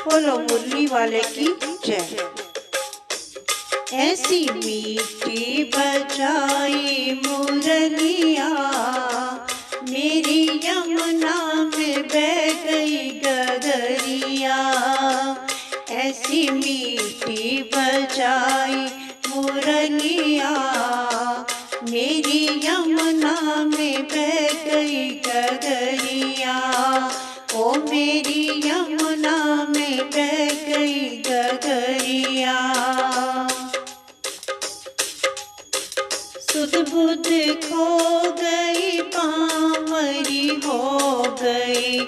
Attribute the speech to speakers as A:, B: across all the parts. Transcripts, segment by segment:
A: बोलो मुरली वाले की जय। ऐसी मीठी बजाई मुरलिया मेरी यमुना में बह गई गगरिया। ऐसी मीठी बजाई मुरलिया मेरी यमुना में बह गई गगरिया। ओ मेरी यमुना में बह गई गगरिया। सुध बुध खो गई पामरी हो गई।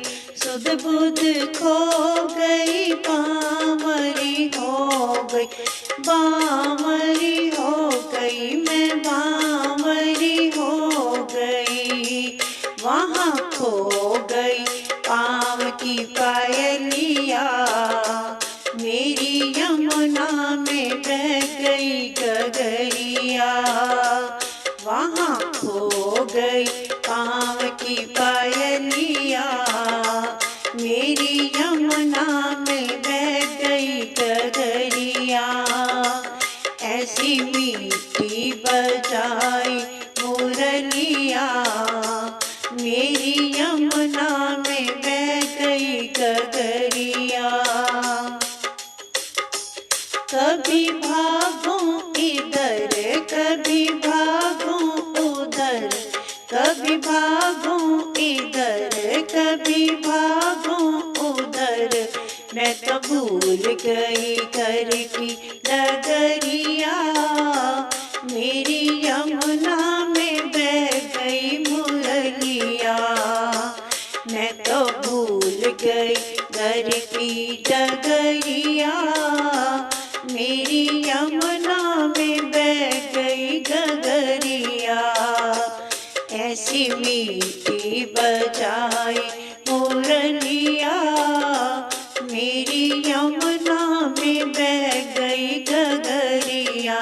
A: सुध बुध खो गई पामरी हो गई। बामरी हो गई मैं बामरी हो गई। वहाँ खो गई पाँव की पायलिया मेरी यमुना में बह गई गगरिया। वहाँ खो गई पाँव की पायलिया मेरी यमुना में बह गई गगरिया। ऐसी मीठी बजाई मुरलिया मेरी यमुना में बह गई गगरिया। कभी भागूं इधर कभी भागूं उधर। कभी भागूं इधर कभी भागूं उधर। मैं तो भूल गई घर की डगरिया मेरी यमुना में बह गई मुरलिया। मैं तो भूल गई घर की डगरिया मेरी यमुना में बह गई गगरिया। ऐसी मीठी बजाई मुरलिया मेरी यमुना में बह गई गगरिया।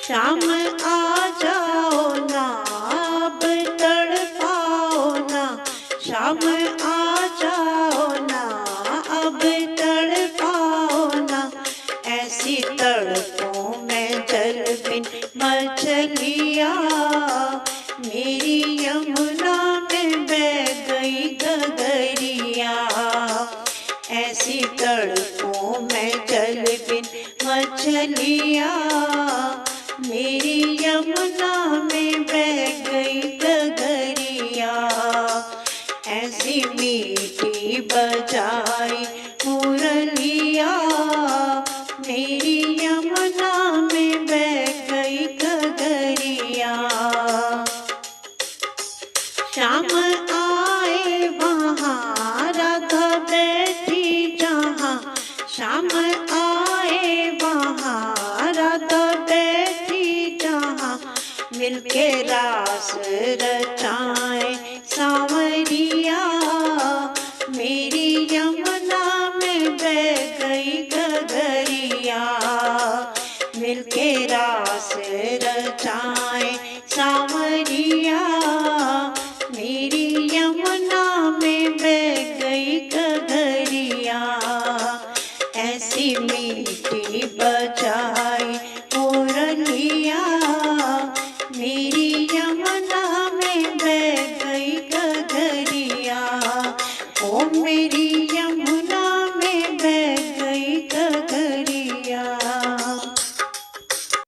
A: शाम आ जाओ ना अब तड़पाओ ना। शाम आ जाओ ना अब तड़पाओ ना। ऐसी तड़पों में जल बिन मछलिया मेरी यमुना में बह गई गगरिया। ऐसी तड़पों में जल बिन मछलिया मेरी यमुना में बह गई गगरिया। ऐसी मीठी बजाई मुरलिया मेरी यमुना में बह गई गगरिया। शाम आए वहाँ राधा बैठी जहाँ। शाम आए वहाँ राधा बैठी जहाँ। मिलके रास रचाए सांवरिया मेरी यमुना में बह गई गगरिया। मिलके रास रचाए सांवरिया मेरी यमुना में बह गई गगरिया। ऐसी मीठी बजाई मुरलिया मेरी यमुना में बह गई गगरिया। ओ मेरी